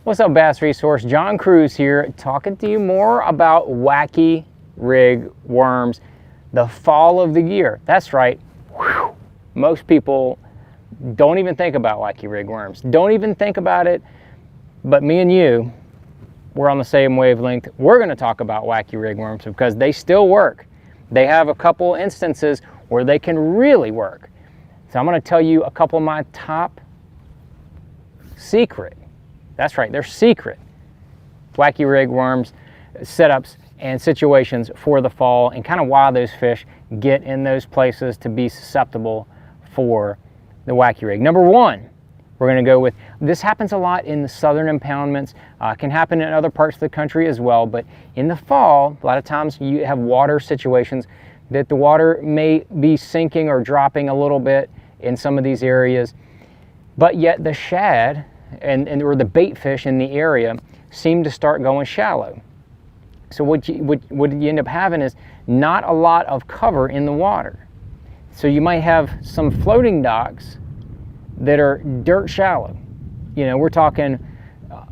What's up, Bass Resource? John Crews here, talking to you more about wacky rig worms, the fall of the year. That's right. Whew. Most people don't even think about wacky rig worms. Don't even think about it. But me and you, we're on the same wavelength. We're going to talk about wacky rig worms because they still work. They have a couple instances where they can really work. So I'm going to tell you a couple of my top secret. That's right, they're secret wacky rig worms setups and situations for the fall, and kind of why those fish get in those places to be susceptible for the wacky rig. Number one, we're going to go with, this happens a lot in the southern impoundments, can happen in other parts of the country as well, but in the fall, a lot of times you have water situations that the water may be sinking or dropping a little bit in some of these areas, but yet the shad or the bait fish in the area seem to start going shallow. So what you end up having is not a lot of cover in the water. So you might have some floating docks that are dirt shallow. You know, we're talking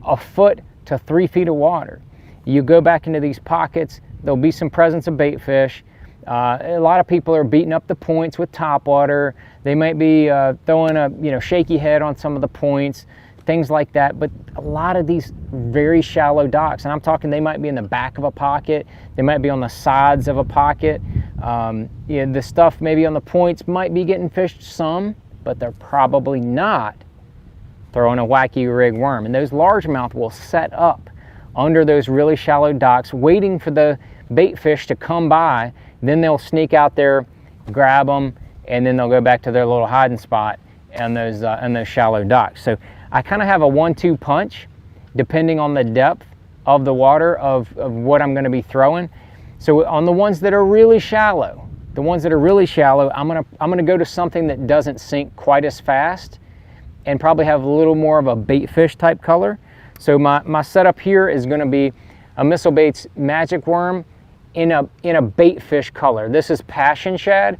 a foot to 3 feet of water. You go back into these pockets, there'll be some presence of bait fish. A lot of people are beating up the points with topwater. They might be throwing a shaky head on some of the points, things like that. But a lot of these very shallow docks, and I'm talking they might be in the back of a pocket, they might be on the sides of a pocket. The stuff maybe on the points might be getting fished some, but they're probably not throwing a wacky rig worm. And those largemouth will set up under those really shallow docks, waiting for the bait fish to come by. Then they'll sneak out there, grab them, and then they'll go back to their little hiding spot on those shallow docks. So I kind of have a 1-2 punch depending on the depth of the water of what I'm going to be throwing. So on the ones that are really shallow, I'm gonna go to something that doesn't sink quite as fast and probably have a little more of a bait fish type color. So my setup here is going to be a Missile Baits Magic Worm in a bait fish color. This is Passion Shad,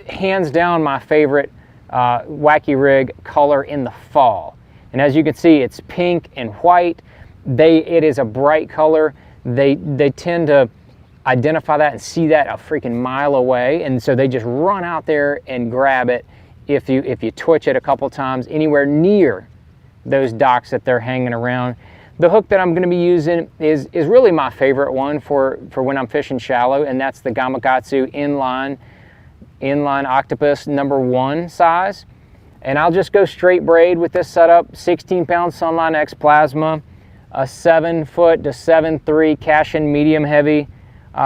hands down my favorite wacky rig color in the fall. And as you can see, it's pink and white. It is a bright color. They tend to identify that and see that a freaking mile away, and so they just run out there and grab it if you twitch it a couple times anywhere near those docks that they're hanging around. The hook that I'm going to be using is really my favorite one for when I'm fishing shallow, and that's the Gamakatsu inline octopus #1 size. And I'll just go straight braid with this setup, 16-pound Sunline X plasma, a 7-foot to 7.3 Cashin medium heavy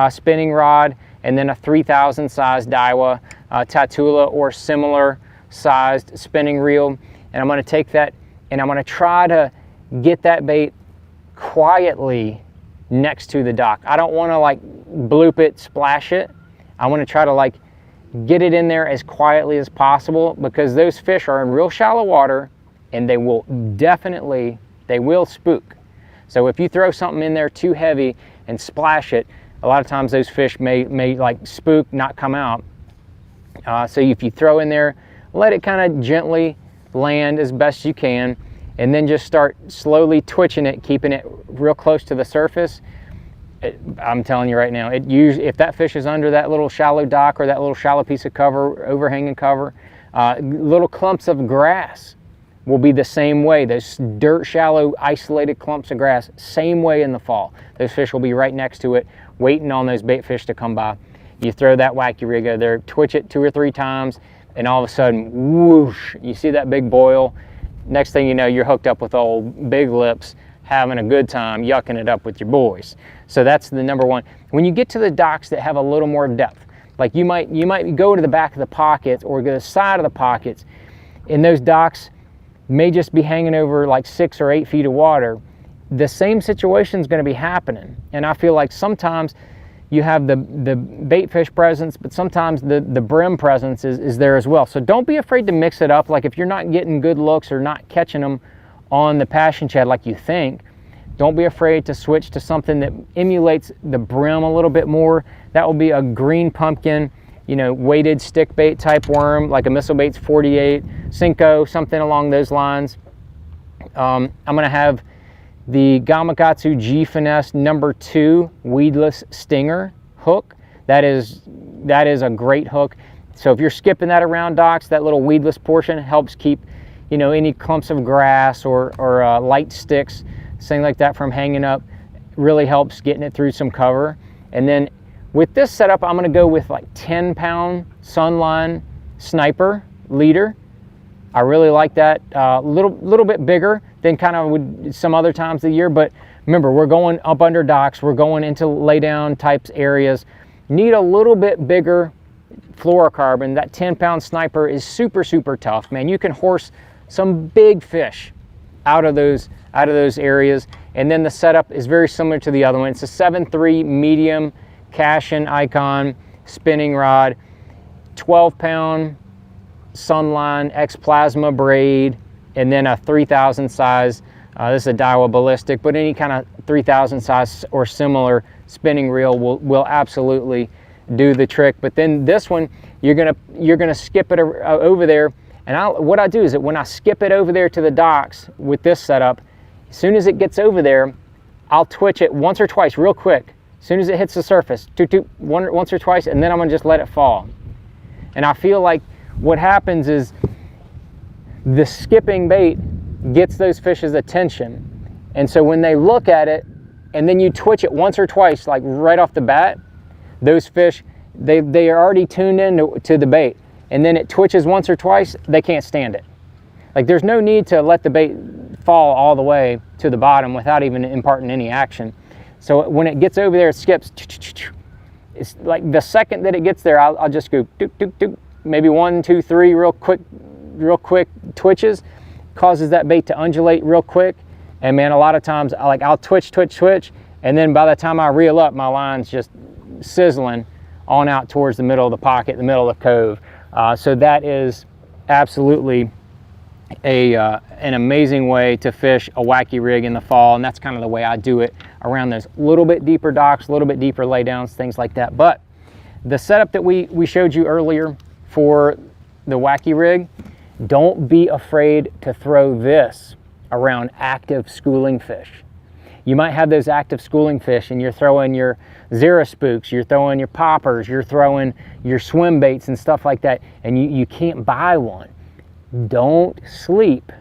spinning rod, and then a 3,000 size Daiwa Tatula or similar sized spinning reel. And I'm going to take that and I'm going to try to get that bait quietly next to the dock. I don't want to like bloop it, splash it. I want to try to like get it in there as quietly as possible, because those fish are in real shallow water and they will spook. So if you throw something in there too heavy and splash it, a lot of times those fish may like spook, not come out. So if you throw in there, let it kind of gently land as best you can, and then just start slowly twitching it, keeping it real close to the surface. I'm telling you right now, if that fish is under that little shallow dock or that little shallow piece of cover, overhanging cover, little clumps of grass will be the same way. Those dirt shallow isolated clumps of grass, same way in the fall. Those fish will be right next to it, waiting on those bait fish to come by. You throw that wacky rig over there, twitch it 2 or 3 times, and all of a sudden, whoosh, you see that big boil. Next thing you know, you're hooked up with old Big Lips, having a good time, yucking it up with your boys. So that's the #1. When you get to the docks that have a little more depth, like you might go to the back of the pockets or go to the side of the pockets, and those docks may just be hanging over like 6 or 8 feet of water, the same situation is going to be happening. And I feel like sometimes you have the bait fish presence, but sometimes the brim presence is there as well. So don't be afraid to mix it up. Like if you're not getting good looks or not catching them on the Passion Shad like you think, don't be afraid to switch to something that emulates the brim a little bit more. That will be a green pumpkin, weighted stick bait type worm, like a Missile Baits 48, Cinco, something along those lines. I'm going to have the Gamakatsu G-Finesse #2 weedless stinger hook. That is a great hook. So if you're skipping that around docks, that little weedless portion helps keep, you know, any clumps of grass or light sticks, things like that from hanging up. Really helps getting it through some cover. And then with this setup, I'm gonna go with like 10-pound Sunline Sniper leader. I really like that. Little bit bigger than kind of would some other times of the year, but remember, we're going up under docks, we're going into laydown types areas. Need a little bit bigger fluorocarbon. That 10-pound Sniper is super, super tough, man. You can horse some big fish out of those areas. And then the setup is very similar to the other one. It's a 7.3 medium Cashin Icon spinning rod, 12-pound Sunline X Plasma braid, and then a 3000 size. This is a Daiwa Ballistic, but any kind of 3000 size or similar spinning reel will absolutely do the trick. But then this one, you're gonna skip it over there. And what I do is that when I skip it over there to the docks with this setup, as soon as it gets over there, I'll twitch it once or twice real quick. As soon as it hits the surface, once or twice, and then I'm gonna just let it fall. And I feel like what happens is the skipping bait gets those fish's attention. And so when they look at it, and then you twitch it once or twice, like right off the bat, those fish, they are already tuned in to the bait. And then it twitches once or twice, they can't stand it. Like, there's no need to let the bait fall all the way to the bottom without even imparting any action. So when it gets over there, it skips. It's like the second that it gets there, I'll just go doop, doop, doop. Maybe 1, 2, 3 real quick twitches, causes that bait to undulate real quick. And man, a lot of times I'll twitch, and then by the time I reel up, my line's just sizzling on out towards the middle of the pocket, the middle of the cove. So that is absolutely an amazing way to fish a wacky rig in the fall, and that's kind of the way I do it around those little bit deeper docks, a little bit deeper laydowns, things like that. But the setup that we showed you earlier for the wacky rig, don't be afraid to throw this around active schooling fish. You might have those active schooling fish and you're throwing your Zero Spooks, you're throwing your poppers, you're throwing your swim baits and stuff like that, and you can't buy one. Don't sleep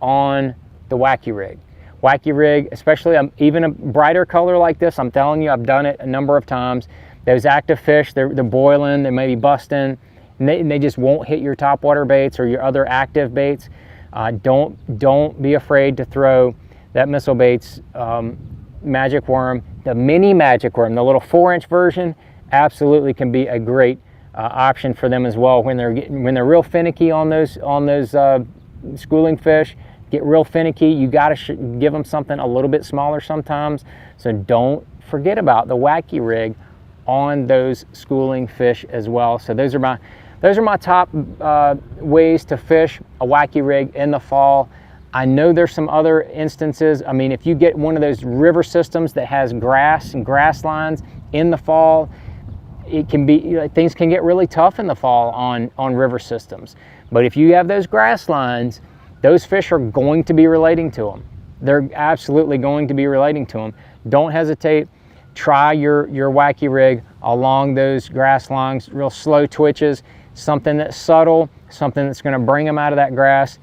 on the wacky rig. Wacky rig, especially even a brighter color like this, I'm telling you, I've done it a number of times. Those active fish, they're boiling, they may be busting, and they just won't hit your topwater baits or your other active baits. Don't be afraid to throw that Missile Baits magic worm. The mini magic worm, the little 4-inch version, absolutely can be a great option for them as well when they're real finicky on those schooling fish. Get real finicky, you got to give them something a little bit smaller sometimes. So don't forget about the wacky rig on those schooling fish as well. So those are my top ways to fish a wacky rig in the fall. I know there's some other instances. I mean, if you get one of those river systems that has grass and grass lines in the fall, it can be, things can get really tough in the fall on river systems. But if you have those grass lines, those fish are going to be relating to them. They're absolutely going to be relating to them. Don't hesitate. Try your wacky rig along those grass lines, real slow twitches, something that's subtle, something that's going to bring them out of that grass,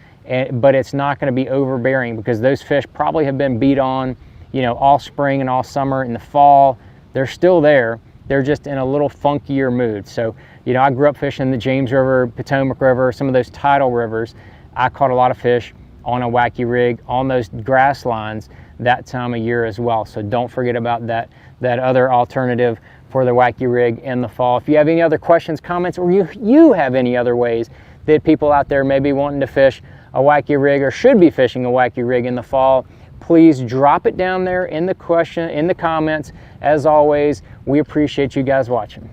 but it's not going to be overbearing, because those fish probably have been beat on, all spring and all summer. In the fall, they're still there. They're just in a little funkier mood. So, I grew up fishing the James River, Potomac River, some of those tidal rivers. I caught a lot of fish on a wacky rig on those grass lines that time of year as well. So don't forget about that other alternative for the wacky rig in the fall. If you have any other questions, comments, or you have any other ways that people out there may be wanting to fish a wacky rig or should be fishing a wacky rig in the fall, please drop it down there in the comments. As always, we appreciate you guys watching.